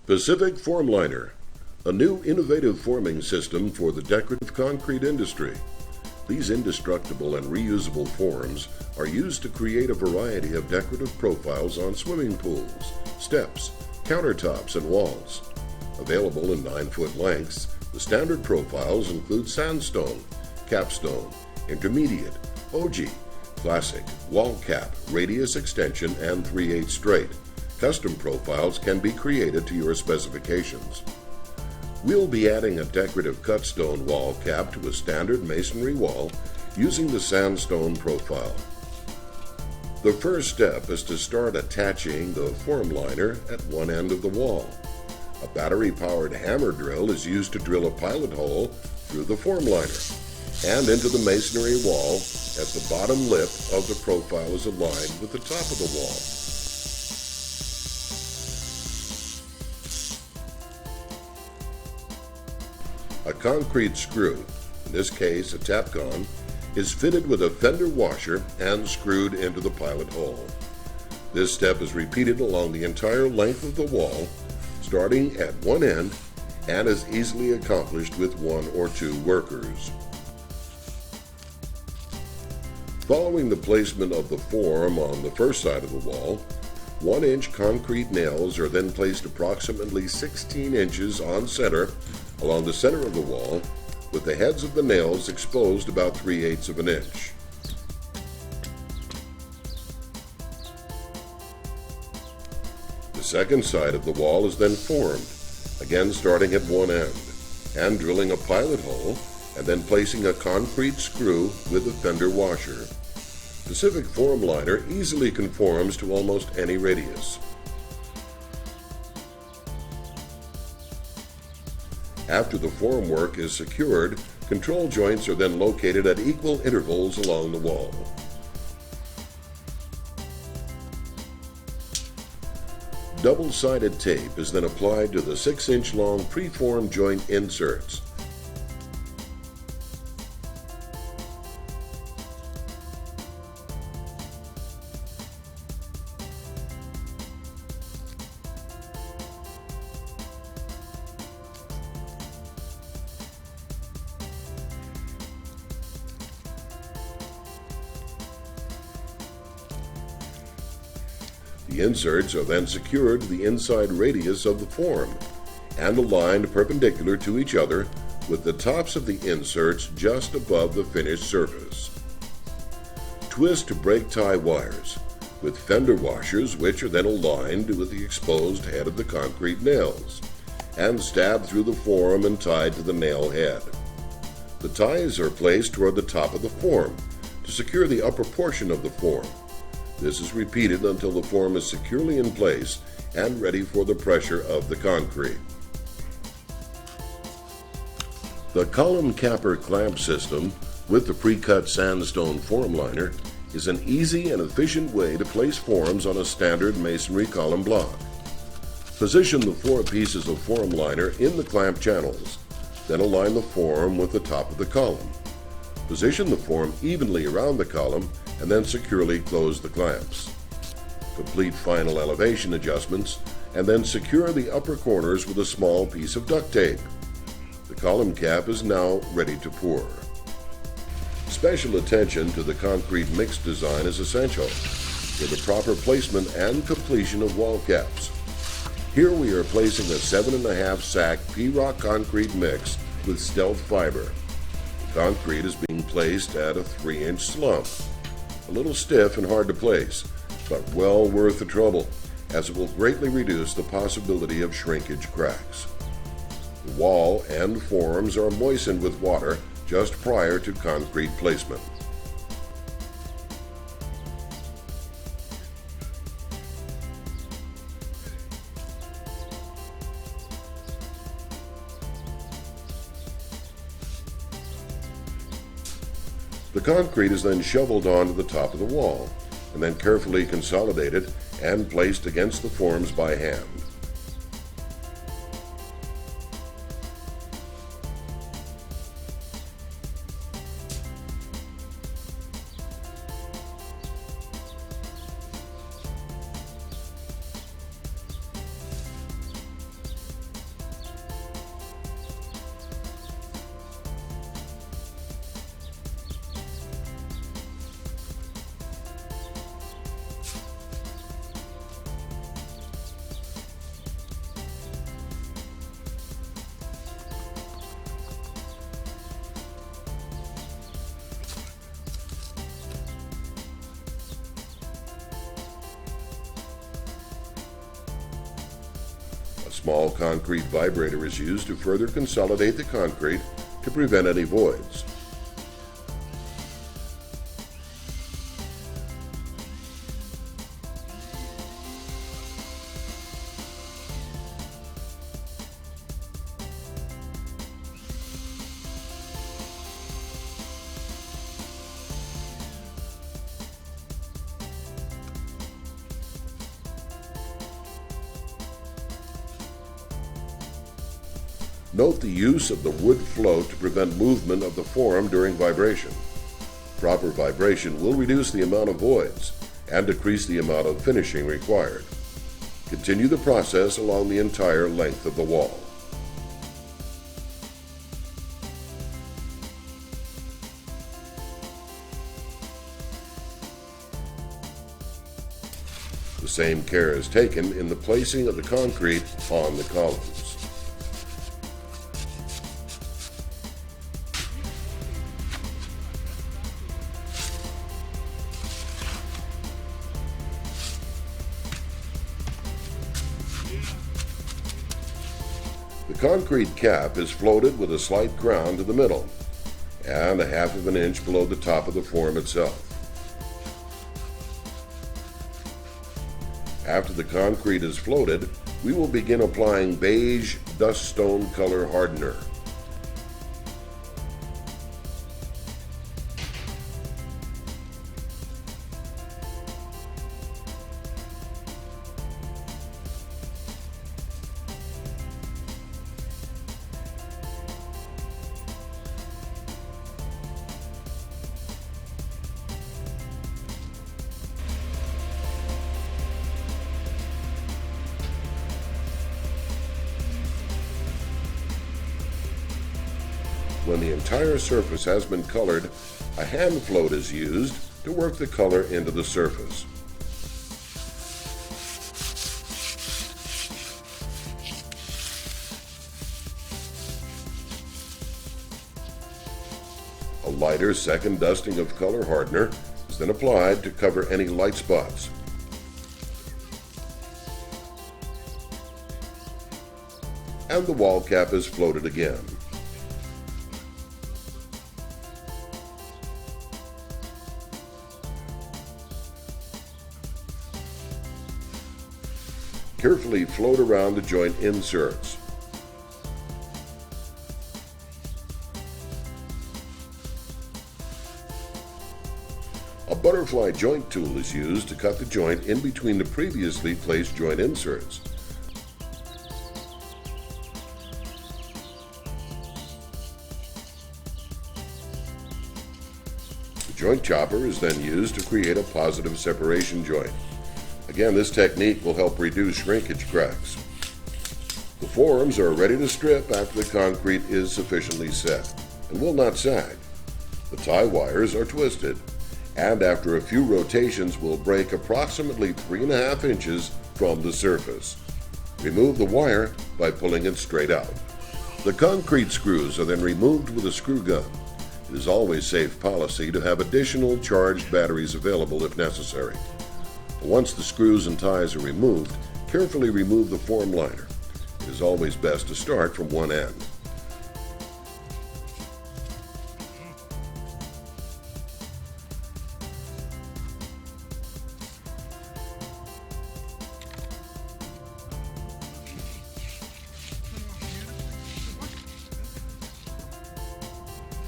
Pacific Formliner, a new innovative forming system for the decorative concrete industry. These indestructible and reusable forms are used to create a variety of decorative profiles on swimming pools, steps, countertops, and walls. Available in 9-foot lengths, the standard profiles include sandstone, capstone, intermediate, OG, classic, wall cap, radius extension, and 3/8 straight. Custom profiles can be created to your specifications. We'll be adding a decorative cut stone wall cap to a standard masonry wall using the sandstone profile. The first step is to start attaching the Formliner at one end of the wall. A battery-powered hammer drill is used to drill a pilot hole through the Formliner and into the masonry wall as the bottom lip of the profile is aligned with the top of the wall. A concrete screw, in this case a Tapcon, is fitted with a fender washer and screwed into the pilot hole. This step is repeated along the entire length of the wall, starting at one end, and is easily accomplished with one or two workers. Following the placement of the form on the first side of the wall, 1-inch concrete nails are then placed approximately 16 inches on center along the center of the wall, with the heads of the nails exposed about 3/8 of an inch. The second side of the wall is then formed, again starting at one end, and drilling a pilot hole, and then placing a concrete screw with a fender washer. Pacific Formliner easily conforms to almost any radius. After the formwork is secured, control joints are then located at equal intervals along the wall. Double-sided tape is then applied to the 6-inch long preformed joint inserts. The inserts are then secured to the inside radius of the form and aligned perpendicular to each other with the tops of the inserts just above the finished surface. Twist to break tie wires with fender washers, which are then aligned with the exposed head of the concrete nails and stabbed through the form and tied to the nail head. The ties are placed toward the top of the form to secure the upper portion of the form. This is repeated until the form is securely in place and ready for the pressure of the concrete. The column capper clamp system with the pre-cut sandstone Formliner is an easy and efficient way to place forms on a standard masonry column block. Position the 4 pieces of Formliner in the clamp channels, then align the form with the top of the column. Position the form evenly around the column and then securely close the clamps. Complete final elevation adjustments and then secure the upper corners with a small piece of duct tape. The column cap is now ready to pour. Special attention to the concrete mix design is essential for the proper placement and completion of wall caps. Here we are placing a 7.5 sack P-rock concrete mix with stealth fiber. The concrete is being placed at a 3-inch slump. A little stiff and hard to place, but well worth the trouble, as it will greatly reduce the possibility of shrinkage cracks. The wall and forms are moistened with water just prior to concrete placement. The concrete is then shoveled onto the top of the wall, and then carefully consolidated and placed against the forms by hand. small concrete vibrator is used to further consolidate the concrete to prevent any voids. Note the use of the wood float to prevent movement of the form during vibration. Proper vibration will reduce the amount of voids and decrease the amount of finishing required. Continue the process along the entire length of the wall. The same care is taken in the placing of the concrete on the columns. The concrete cap is floated with a slight crown to the middle and a half of an inch below the top of the form itself. After the concrete is floated, we will begin applying beige dust stone color hardener. When the entire surface has been colored, a hand float is used to work the color into the surface. A lighter second dusting of color hardener is then applied to cover any light spots. And the wall cap is floated again. Carefully float around the joint inserts. A butterfly joint tool is used to cut the joint in between the previously placed joint inserts. The joint chopper is then used to create a positive separation joint. Again, this technique will help reduce shrinkage cracks. The forms are ready to strip after the concrete is sufficiently set and will not sag. The tie wires are twisted, and after a few rotations will break approximately 3.5 inches from the surface. Remove the wire by pulling it straight out. The concrete screws are then removed with a screw gun. It is always safe policy to have additional charged batteries available if necessary. Once the screws and ties are removed, carefully remove the form liner. It is always best to start from one end.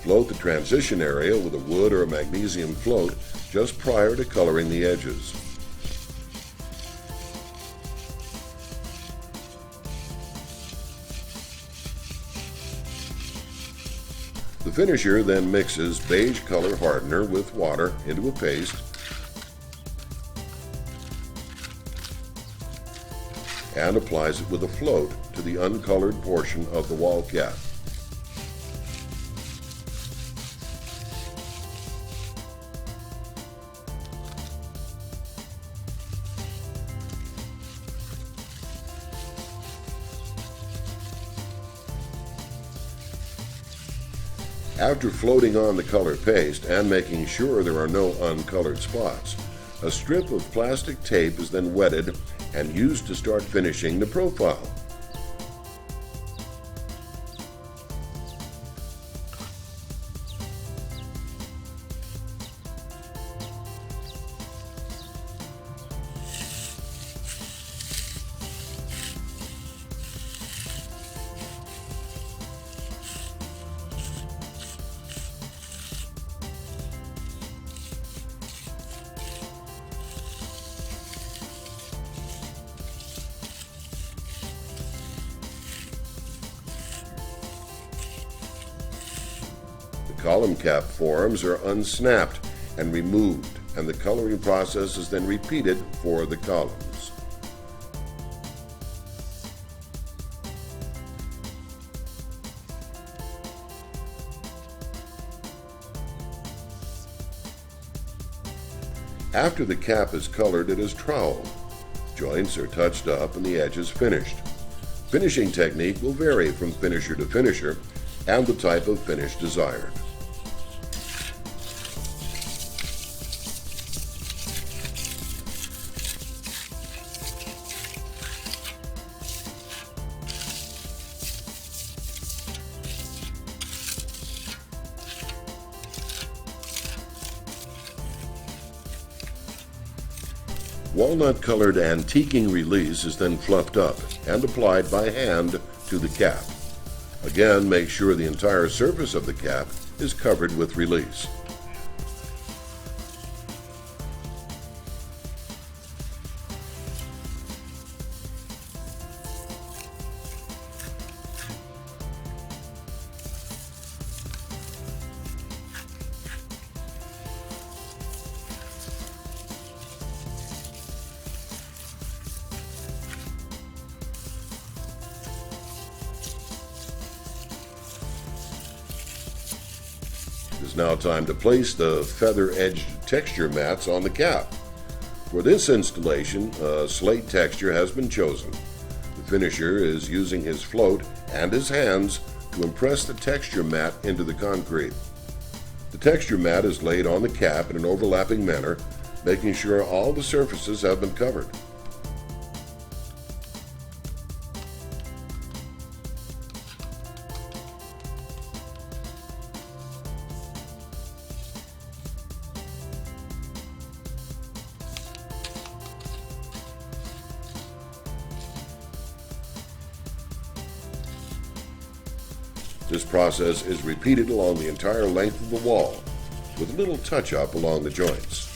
Float the transition area with a wood or a magnesium float just prior to coloring the edges. The finisher then mixes beige color hardener with water into a paste and applies it with a float to the uncolored portion of the wall cap. After floating on the color paste and making sure there are no uncolored spots, a strip of plastic tape is then wetted and used to start finishing the profile. column cap forms are unsnapped and removed, and the coloring process is then repeated for the columns. After the cap is colored, it is troweled. Joints are touched up and the edges finished. Finishing technique will vary from finisher to finisher and the type of finish desired. Walnut-colored antiquing release is then fluffed up and applied by hand to the cap. Again, make sure the entire surface of the cap is covered with release. It is now time to place the feather-edged texture mats on the cap. For this installation, a slate texture has been chosen. The finisher is using his float and his hands to impress the texture mat into the concrete. The texture mat is laid on the cap in an overlapping manner, making sure all the surfaces have been covered. This process is repeated along the entire length of the wall, with a little touch-up along the joints.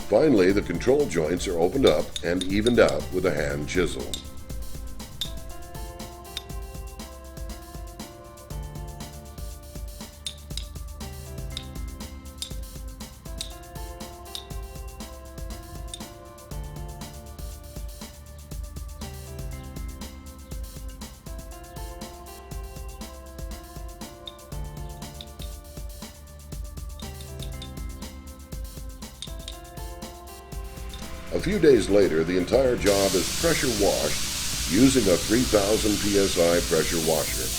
Finally, the control joints are opened up and evened out with a hand chisel. A few days later, the entire job is pressure washed using a 3000 psi pressure washer.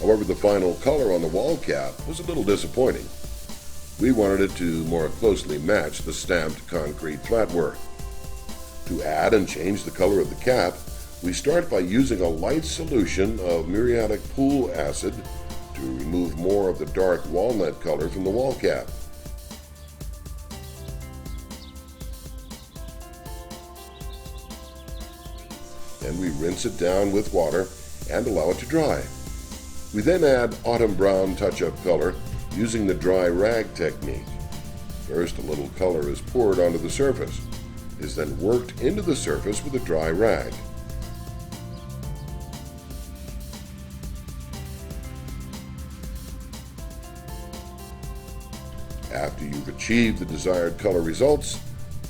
However, the final color on the wall cap was a little disappointing. We wanted it to more closely match the stamped concrete flatwork. To add and change the color of the cap, we start by using a light solution of muriatic pool acid to remove more of the dark walnut color from the wall cap. Then we rinse it down with water and allow it to dry. We then add autumn brown touch-up color using the dry rag technique. First, a little color is poured onto the surface. It is then worked into the surface with a dry rag. After you've achieved the desired color results,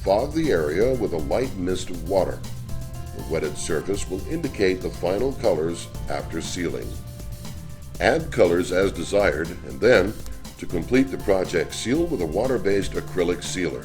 fog the area with a light mist of water. The wetted surface will indicate the final colors after sealing. Add colors as desired, and then, to complete the project, seal with a water-based acrylic sealer.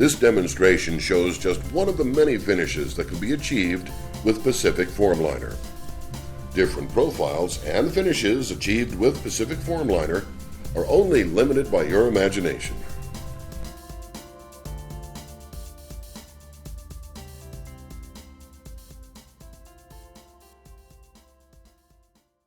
This demonstration shows just one of the many finishes that can be achieved with Pacific Formliner. Different profiles and finishes achieved with Pacific Formliner are only limited by your imagination.